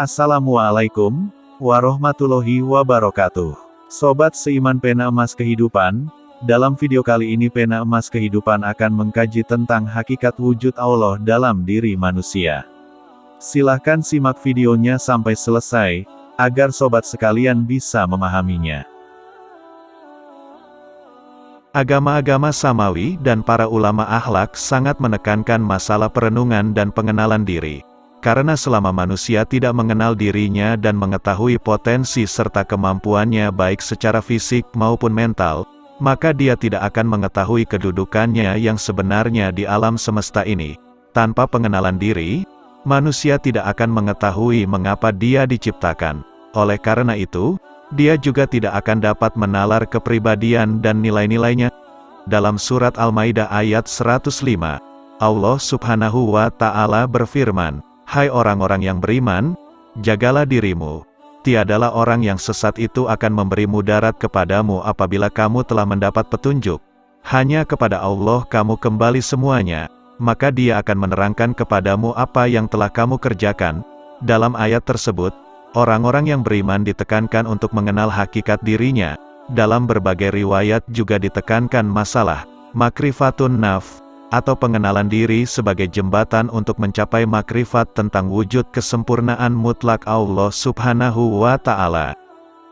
Assalamualaikum warahmatullahi wabarakatuh. Sobat seiman Pena Emas Kehidupan, dalam video kali ini Pena Emas Kehidupan akan mengkaji tentang hakikat wujud Allah dalam diri manusia. Silahkan simak videonya sampai selesai, agar sobat sekalian bisa memahaminya. Agama-agama samawi dan para ulama akhlak sangat menekankan masalah perenungan dan pengenalan diri. Karena selama manusia tidak mengenal dirinya dan mengetahui potensi serta kemampuannya baik secara fisik maupun mental, maka dia tidak akan mengetahui kedudukannya yang sebenarnya di alam semesta ini. Tanpa pengenalan diri, manusia tidak akan mengetahui mengapa dia diciptakan. Oleh karena itu, dia juga tidak akan dapat menalar kepribadian dan nilai-nilainya. Dalam surat Al-Maidah ayat 105, Allah Subhanahu wa Ta'ala berfirman, "Hai orang-orang yang beriman, jagalah dirimu. Tiadalah orang yang sesat itu akan memberi mudarat kepadamu apabila kamu telah mendapat petunjuk. Hanya kepada Allah kamu kembali semuanya, maka Dia akan menerangkan kepadamu apa yang telah kamu kerjakan." Dalam ayat tersebut, orang-orang yang beriman ditekankan untuk mengenal hakikat dirinya. Dalam berbagai riwayat juga ditekankan masalah makrifatun nafs, atau pengenalan diri sebagai jembatan untuk mencapai makrifat tentang wujud kesempurnaan mutlak Allah Subhanahu wa Ta'ala.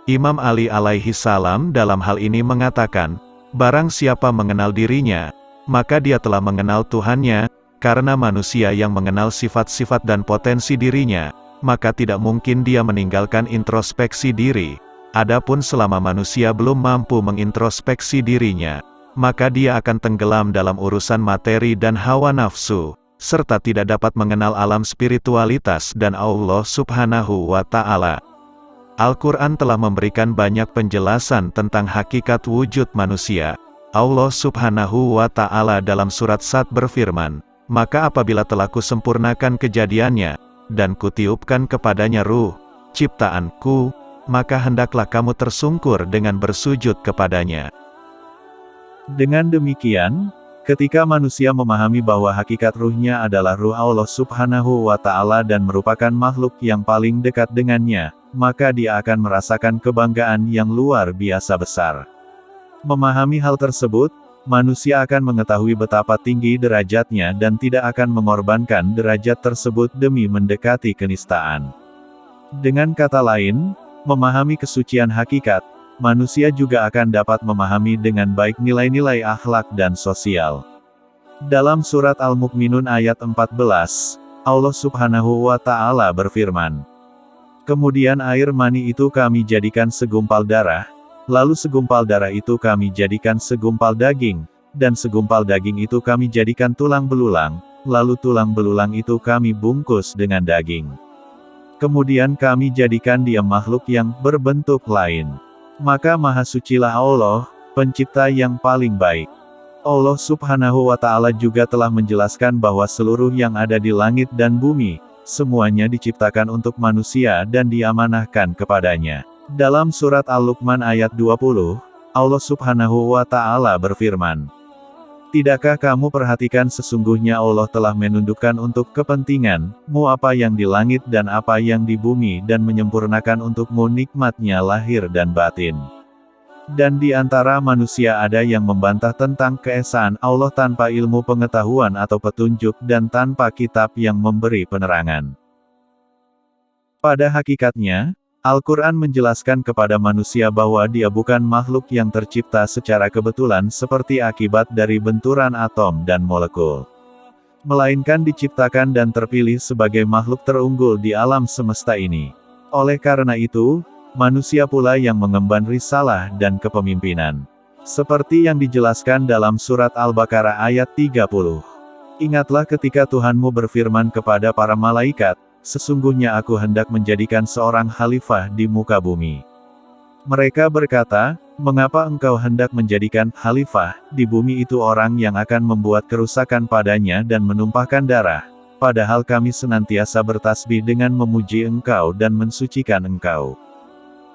Imam Ali alaihi salam dalam hal ini mengatakan, barang siapa mengenal dirinya, maka dia telah mengenal Tuhannya. Karena manusia yang mengenal sifat-sifat dan potensi dirinya, maka tidak mungkin dia meninggalkan introspeksi diri. Adapun selama manusia belum mampu mengintrospeksi dirinya, maka dia akan tenggelam dalam urusan materi dan hawa nafsu, serta tidak dapat mengenal alam spiritualitas dan Allah Subhanahu wa Ta'ala. Al-Quran telah memberikan banyak penjelasan tentang hakikat wujud manusia. Allah Subhanahu wa Ta'ala dalam surat Sad berfirman, "Maka apabila telah kusempurnakan kejadiannya, dan kutiupkan kepadanya ruh ciptaanku, maka hendaklah kamu tersungkur dengan bersujud kepadanya." Dengan demikian, ketika manusia memahami bahwa hakikat ruhnya adalah ruh Allah Subhanahu wa Ta'ala dan merupakan makhluk yang paling dekat dengannya, maka dia akan merasakan kebanggaan yang luar biasa besar. Memahami hal tersebut, manusia akan mengetahui betapa tinggi derajatnya dan tidak akan mengorbankan derajat tersebut demi mendekati kenistaan. Dengan kata lain, memahami kesucian hakikat, manusia juga akan dapat memahami dengan baik nilai-nilai akhlak dan sosial. Dalam surat Al-Mu'minun ayat 14, Allah Subhanahu wa Ta'ala berfirman, "Kemudian air mani itu kami jadikan segumpal darah, lalu segumpal darah itu kami jadikan segumpal daging, dan segumpal daging itu kami jadikan tulang belulang, lalu tulang belulang itu kami bungkus dengan daging. Kemudian kami jadikan dia makhluk yang berbentuk lain. Maka maha sucilah Allah, pencipta yang paling baik." Allah Subhanahu wa Ta'ala juga telah menjelaskan bahwa seluruh yang ada di langit dan bumi, semuanya diciptakan untuk manusia dan diamanahkan kepadanya. Dalam surat Al-Luqman ayat 20, Allah Subhanahu wa Ta'ala berfirman, "Tidakkah kamu perhatikan sesungguhnya Allah telah menundukkan untuk kepentinganmu apa yang di langit dan apa yang di bumi dan menyempurnakan untukmu nikmat-Nya lahir dan batin. Dan di antara manusia ada yang membantah tentang keesaan Allah tanpa ilmu pengetahuan atau petunjuk dan tanpa kitab yang memberi penerangan." Pada hakikatnya, Al-Quran menjelaskan kepada manusia bahwa dia bukan makhluk yang tercipta secara kebetulan seperti akibat dari benturan atom dan molekul, melainkan diciptakan dan terpilih sebagai makhluk terunggul di alam semesta ini. Oleh karena itu, manusia pula yang mengemban risalah dan kepemimpinan. Seperti yang dijelaskan dalam surat Al-Baqarah ayat 30. "Ingatlah ketika Tuhanmu berfirman kepada para malaikat, sesungguhnya aku hendak menjadikan seorang khalifah di muka bumi. Mereka berkata, mengapa engkau hendak menjadikan khalifah di bumi itu orang yang akan membuat kerusakan padanya dan menumpahkan darah, padahal kami senantiasa bertasbih dengan memuji engkau dan mensucikan engkau."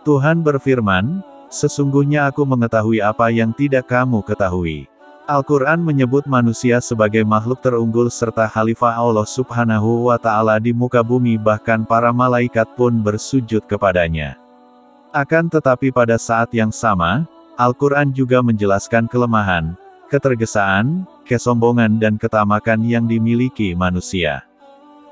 Tuhan berfirman, "Sesungguhnya aku mengetahui apa yang tidak kamu ketahui. Al-Quran menyebut manusia sebagai makhluk terunggul serta khalifah Allah Subhanahu wa Ta'ala di muka bumi, bahkan para malaikat pun bersujud kepadanya. Akan tetapi pada saat yang sama, Al-Quran juga menjelaskan kelemahan, ketergesaan, kesombongan dan ketamakan yang dimiliki manusia.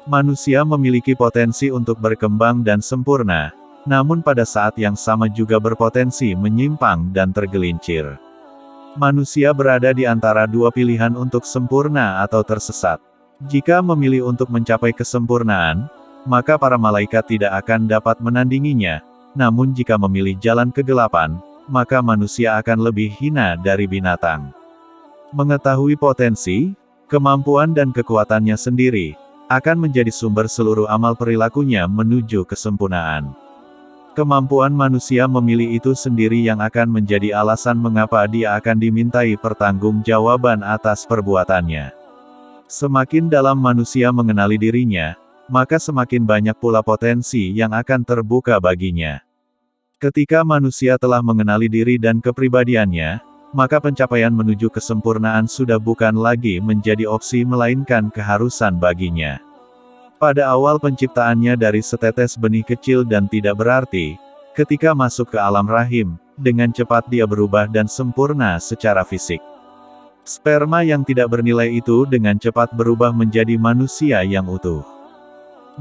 Manusia memiliki potensi untuk berkembang dan sempurna, namun pada saat yang sama juga berpotensi menyimpang dan tergelincir. Manusia berada di antara dua pilihan untuk sempurna atau tersesat. Jika memilih untuk mencapai kesempurnaan, maka para malaikat tidak akan dapat menandinginya, namun jika memilih jalan kegelapan, maka manusia akan lebih hina dari binatang. Mengetahui potensi, kemampuan dan kekuatannya sendiri, akan menjadi sumber seluruh amal perilakunya menuju kesempurnaan. Kemampuan manusia memilih itu sendiri yang akan menjadi alasan mengapa dia akan dimintai pertanggungjawaban atas perbuatannya. Semakin dalam manusia mengenali dirinya, maka semakin banyak pula potensi yang akan terbuka baginya. Ketika manusia telah mengenali diri dan kepribadiannya, maka pencapaian menuju kesempurnaan sudah bukan lagi menjadi opsi melainkan keharusan baginya. Pada awal penciptaannya dari setetes benih kecil dan tidak berarti, ketika masuk ke alam rahim, dengan cepat dia berubah dan sempurna secara fisik. Sperma yang tidak bernilai itu dengan cepat berubah menjadi manusia yang utuh.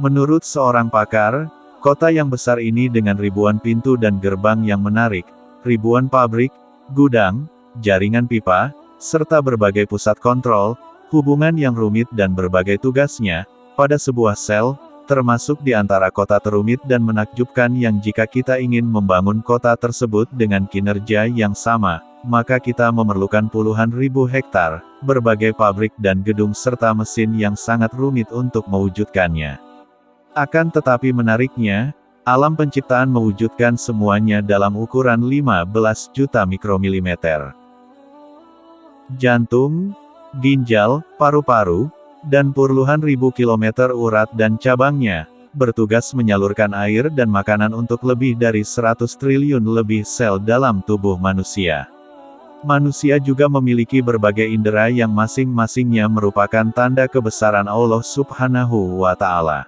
Menurut seorang pakar, kota yang besar ini dengan ribuan pintu dan gerbang yang menarik, ribuan pabrik, gudang, jaringan pipa, serta berbagai pusat kontrol, hubungan yang rumit dan berbagai tugasnya, pada sebuah sel, termasuk di antara kota terumit dan menakjubkan yang jika kita ingin membangun kota tersebut dengan kinerja yang sama, maka kita memerlukan puluhan ribu hektar, berbagai pabrik dan gedung serta mesin yang sangat rumit untuk mewujudkannya. Akan tetapi menariknya, alam penciptaan mewujudkan semuanya dalam ukuran 15 juta mikromilimeter. Jantung, ginjal, paru-paru, dan puluhan ribu kilometer urat dan cabangnya, bertugas menyalurkan air dan makanan untuk lebih dari 100 triliun lebih sel dalam tubuh manusia. Manusia juga memiliki berbagai indera yang masing-masingnya merupakan tanda kebesaran Allah Subhanahu wa Ta'ala.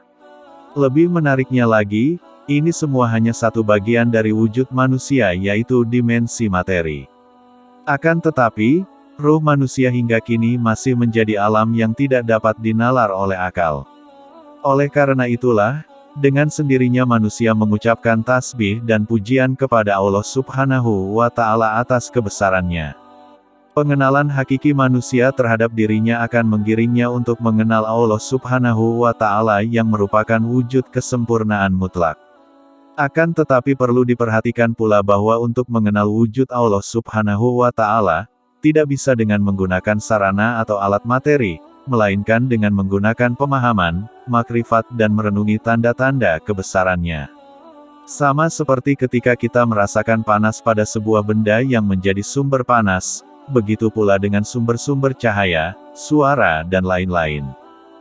Lebih menariknya lagi, ini semua hanya satu bagian dari wujud manusia, yaitu dimensi materi. Akan tetapi, ruh manusia hingga kini masih menjadi alam yang tidak dapat dinalar oleh akal. Oleh karena itulah, dengan sendirinya manusia mengucapkan tasbih dan pujian kepada Allah Subhanahu wa Ta'ala atas kebesarannya. Pengenalan hakiki manusia terhadap dirinya akan menggiringnya untuk mengenal Allah Subhanahu wa Ta'ala yang merupakan wujud kesempurnaan mutlak. Akan tetapi perlu diperhatikan pula bahwa untuk mengenal wujud Allah Subhanahu wa Ta'ala, tidak bisa dengan menggunakan sarana atau alat materi, melainkan dengan menggunakan pemahaman, makrifat dan merenungi tanda-tanda kebesarannya. Sama seperti ketika kita merasakan panas pada sebuah benda yang menjadi sumber panas, begitu pula dengan sumber-sumber cahaya, suara dan lain-lain.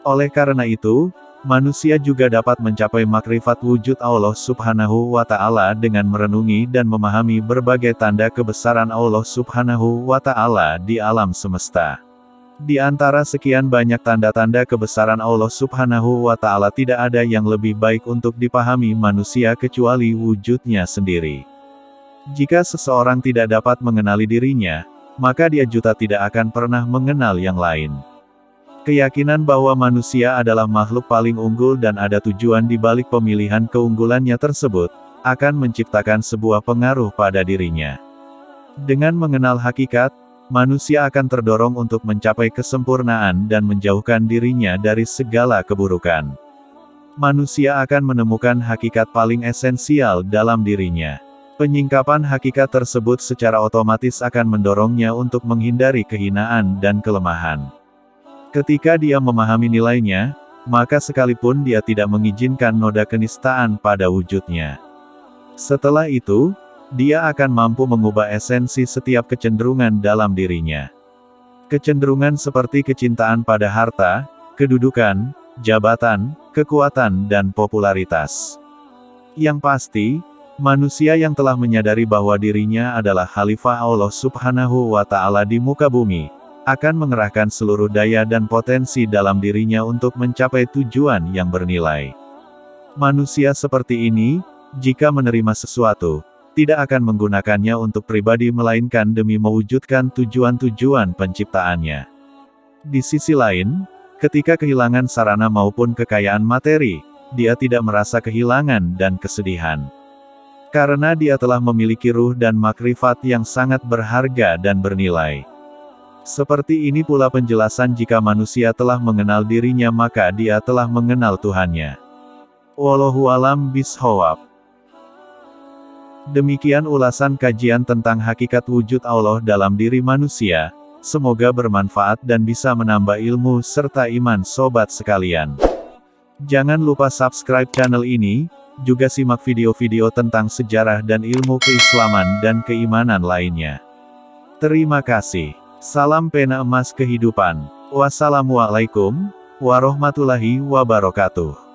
Oleh karena itu, manusia juga dapat mencapai makrifat wujud Allah Subhanahu wa Ta'ala dengan merenungi dan memahami berbagai tanda kebesaran Allah Subhanahu wa Ta'ala di alam semesta. Di antara sekian banyak tanda-tanda kebesaran Allah Subhanahu wa Ta'ala tidak ada yang lebih baik untuk dipahami manusia kecuali wujudnya sendiri. Jika seseorang tidak dapat mengenali dirinya, maka dia juga tidak akan pernah mengenal yang lain. Keyakinan bahwa manusia adalah makhluk paling unggul dan ada tujuan di balik pemilihan keunggulannya tersebut, akan menciptakan sebuah pengaruh pada dirinya. Dengan mengenal hakikat, manusia akan terdorong untuk mencapai kesempurnaan dan menjauhkan dirinya dari segala keburukan. Manusia akan menemukan hakikat paling esensial dalam dirinya. Penyingkapan hakikat tersebut secara otomatis akan mendorongnya untuk menghindari kehinaan dan kelemahan. Ketika dia memahami nilainya, maka sekalipun dia tidak mengizinkan noda kenistaan pada wujudnya. Setelah itu, dia akan mampu mengubah esensi setiap kecenderungan dalam dirinya. Kecenderungan seperti kecintaan pada harta, kedudukan, jabatan, kekuatan dan popularitas. Yang pasti, manusia yang telah menyadari bahwa dirinya adalah khalifah Allah Subhanahu wa Ta'ala di muka bumi, akan mengerahkan seluruh daya dan potensi dalam dirinya untuk mencapai tujuan yang bernilai. Manusia seperti ini, jika menerima sesuatu, tidak akan menggunakannya untuk pribadi melainkan demi mewujudkan tujuan-tujuan penciptaannya. Di sisi lain, ketika kehilangan sarana maupun kekayaan materi, dia tidak merasa kehilangan dan kesedihan. Karena dia telah memiliki ruh dan makrifat yang sangat berharga dan bernilai. Seperti ini pula penjelasan jika manusia telah mengenal dirinya maka dia telah mengenal Tuhannya. Wallahu a'lam bishawab. Demikian ulasan kajian tentang hakikat wujud Allah dalam diri manusia, semoga bermanfaat dan bisa menambah ilmu serta iman sobat sekalian. Jangan lupa subscribe channel ini, juga simak video-video tentang sejarah dan ilmu keislaman dan keimanan lainnya. Terima kasih. Salam pena emas kehidupan. Wassalamualaikum warahmatullahi wabarakatuh.